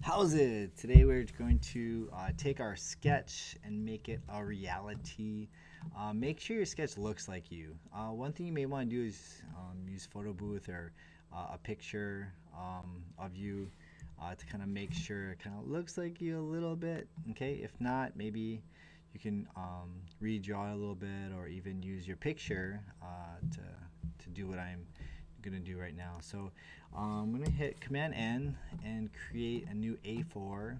How's it? Today we're going to take our sketch and make it a reality. Make sure your sketch looks like you. One thing you may want to do is use photo booth or a picture of you to kind of make sure it kind of looks like you a little bit. Okay, if not, maybe you can redraw it a little bit or even use your picture to do what I'm gonna do right now. So I'm gonna hit Command N and create a new A4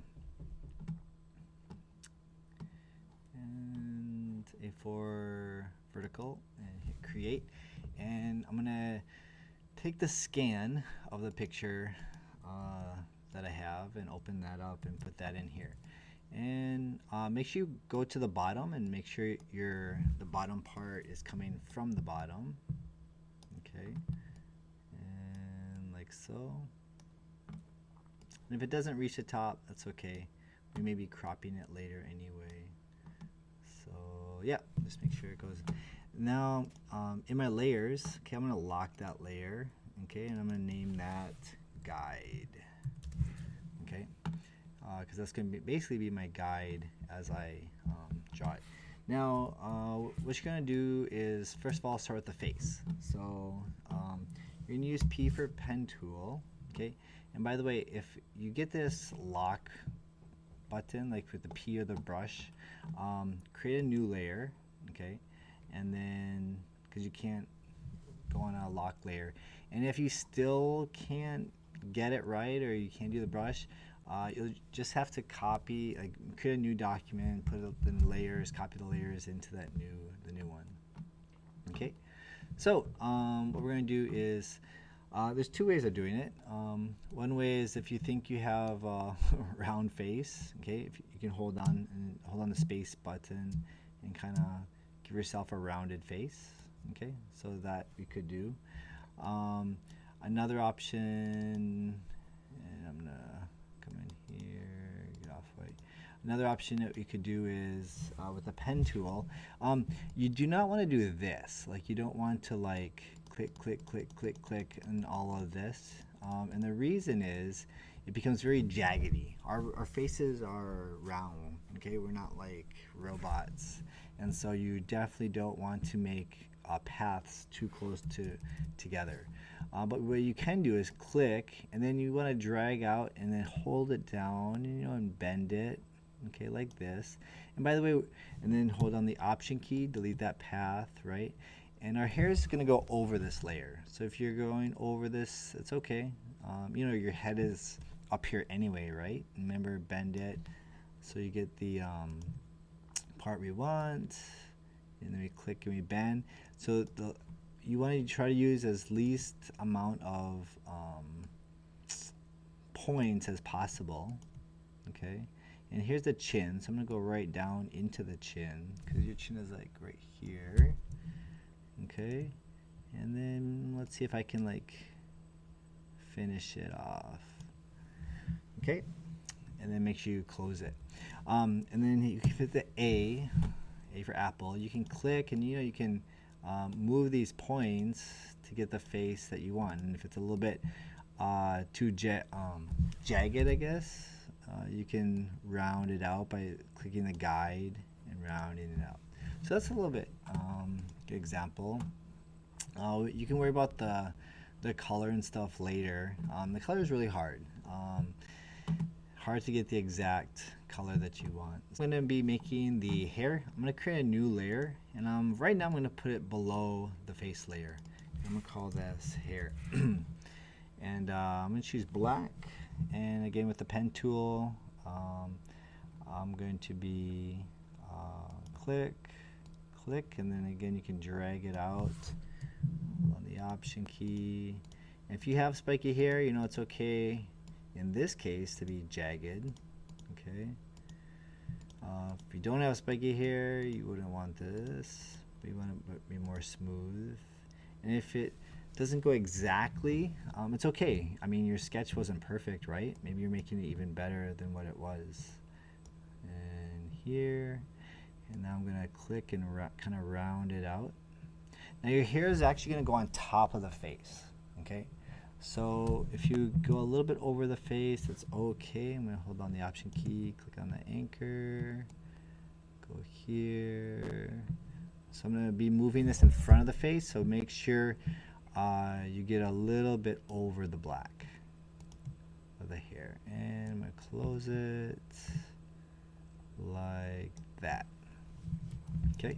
and A4 vertical and hit create. And I'm gonna take the scan of the picture that I have and open that up and put that in here. And make sure you go to the bottom and make sure the bottom part is coming from the bottom. Okay. Like so. And if it doesn't reach the top, that's okay. We may be cropping it later anyway. So yeah, just make sure it goes. Now in my layers, okay, I'm gonna lock that layer, okay, and I'm gonna name that guide, okay, because that's gonna basically be my guide as I draw it. Now what you're gonna do is first of all start with the face. So you're gonna use P for pen tool, okay? And by the way, if you get this lock button, like with the P or the brush, create a new layer, okay? And then, because you can't go on a lock layer. And if you still can't get it right or you can't do the brush, you'll just have to copy, like create a new document, put the layers, copy the layers into the new one, okay? So what we're going to do is, there's two ways of doing it. One way is if you think you have a round face, okay, if you can hold on the space button and kind of give yourself a rounded face, okay, so that we could do. Another option, and I'm gonna come in here, get off white. Another option that we could do is with the pen tool. You do not want to do this. Like you don't want to like click, click, click, click, click, and all of this. And the reason is it becomes very jaggedy. Our faces are round. Okay, we're not like robots, and so you definitely don't want to make paths too close together. But what you can do is click, and then you want to drag out and then hold it down, and bend it. Okay, like this. And by the way, and then hold on the Option key, delete that path, right? And our hair is going to go over this layer. So if you're going over this, it's okay. Your head is up here anyway, right? Remember, bend it so you get the part we want. And then we click and we bend. So you want to try to use as least amount of points as possible. Okay. And here's the chin, so I'm going to go right down into the chin, because your chin is like right here. Okay, and then let's see if I can like finish it off. Okay, and then make sure you close it. And then you can hit the A for apple. You can click, and you can move these points to get the face that you want. And if it's a little bit too jagged, I guess, you can round it out by clicking the guide and rounding it out. So that's a little bit good example. You can worry about the color and stuff later. The color is really hard. Hard to get the exact color that you want. I'm going to be making the hair. I'm going to create a new layer, and right now I'm going to put it below the face layer. I'm going to call this hair. And I'm going to choose black. And again, with the pen tool, I'm going to be click, and then again you can drag it out on the Option key. And if you have spiky hair, it's okay in this case to be jagged. Okay. If you don't have spiky hair, you wouldn't want this. But you want to be more smooth. And if it doesn't go exactly, it's okay. I mean, your sketch wasn't perfect, right? Maybe you're making it even better than what it was. And here, and now I'm gonna click and kind of round it out. Now your hair is actually gonna go on top of the face, okay? So if you go a little bit over the face, it's okay. I'm going to hold on the Option key, click on the anchor, go here. So I'm going to be moving this in front of the face, so make sure you get a little bit over the black of the hair. And I'm going to close it like that. Okay.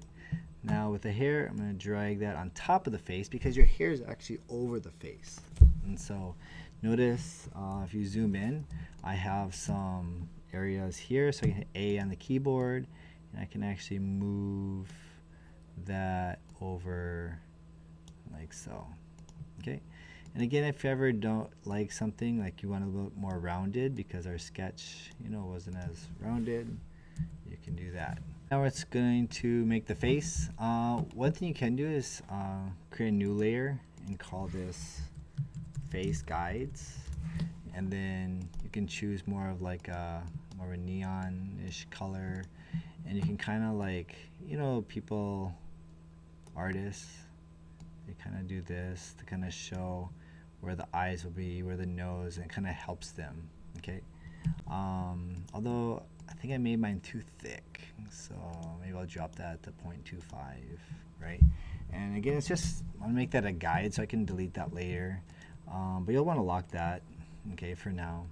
Now with the hair, I'm going to drag that on top of the face because your hair is actually over the face. And so notice if you zoom in, I have some areas here. So I can hit A on the keyboard, and I can actually move that over like so. Okay. And again, if you ever don't like something, like you want a little more rounded because our sketch, wasn't as rounded, you can do that. Now it's going to make the face. One thing you can do is create a new layer and call this face guides, and then you can choose more of like more of a neon-ish color, and you can kind of like, people, artists, they kind of do this to kind of show where the eyes will be, where the nose, and it kind of helps them. Okay. Although I think I made mine too thick, so maybe I'll drop that to 0.25, right? And again, it's just, I want to make that a guide so I can delete that later, but you'll want to lock that, okay, for now.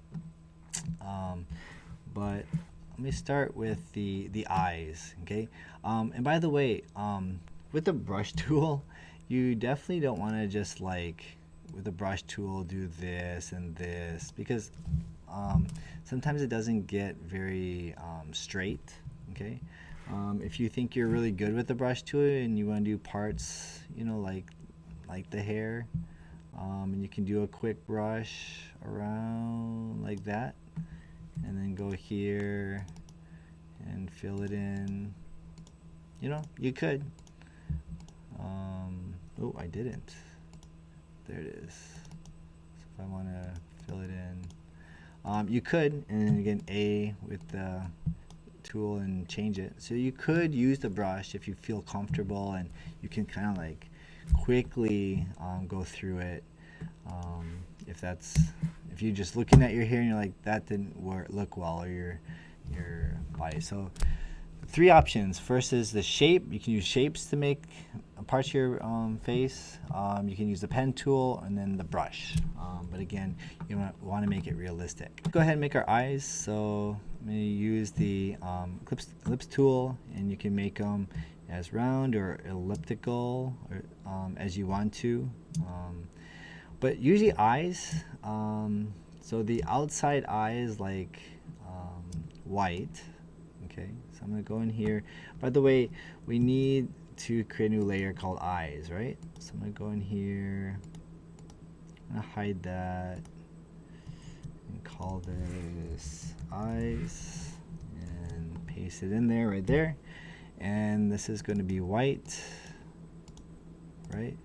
But let me start with the eyes, okay? And by the way, with the brush tool, you definitely don't want to just like, with the brush tool, do this and this, because sometimes it doesn't get very straight, okay? If you think you're really good with the brush tool and you want to do parts, like the hair, and you can do a quick brush around like that, and then go here and fill it in. You could. Oh, I didn't. There it is. So if I want to fill it in, you could, and then again A with the tool and change it. So you could use the brush if you feel comfortable, and you can kind of like quickly go through it. If you're just looking at your hair and you're like, that didn't look well, or your body. So 3 options. First is the shape. You can use shapes to make parts of your face. You can use the pen tool, and then the brush. But again, you want to make it realistic. Go ahead and make our eyes. So I'm going to use the ellipse tool, and you can make them as round or elliptical, or as you want to. But usually eyes, so the outside eye is like white. Okay, so I'm going to go in here. By the way, we need to create a new layer called eyes, right? So I'm going to go in here, I'm going to hide that, and call this eyes, and paste it in there, right there. And this is going to be white, right?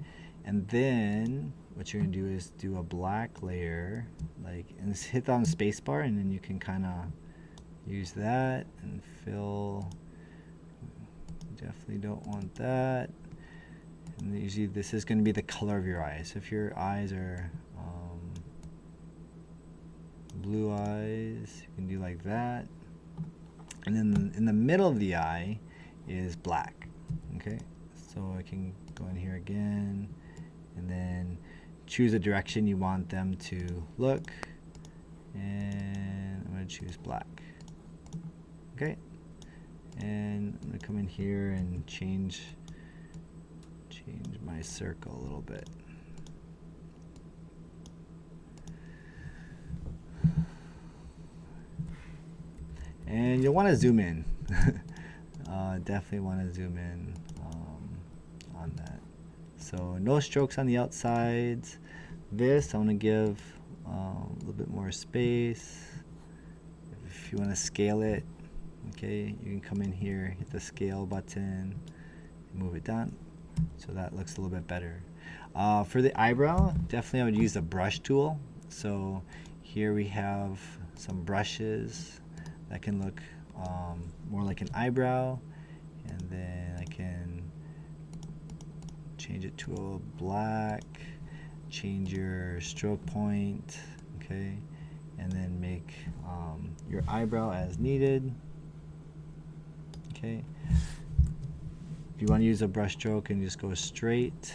And then what you're going to do is do a black layer, and hit on the space bar, and then you can kind of use that and fill. Definitely don't want that. And usually this is going to be the color of your eyes. So if your eyes are blue eyes, you can do like that. And then in the middle of the eye is black. Okay, so I can go in here again, and then choose a direction you want them to look, and I'm going to choose black. Okay, and I'm going to come in here and change my circle a little bit. And you'll want to zoom in. Definitely want to zoom in on that. So no strokes on the outsides. This I want to give a little bit more space. If you want to scale it, okay, you can come in here, hit the scale button, move it down, so that looks a little bit better. For the eyebrow, definitely I would use the brush tool. So here we have some brushes that can look more like an eyebrow, and then I can change it to a black. change your stroke point, okay, and then make your eyebrow as needed, okay. If you want to use a brush stroke and just go straight,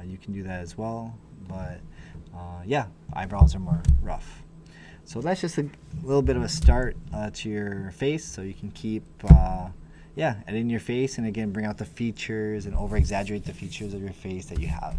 you can do that as well, but yeah, eyebrows are more rough. So that's just a little bit of a start to your face, so you can keep editing your face, and again bring out the features and over exaggerate the features of your face that you have.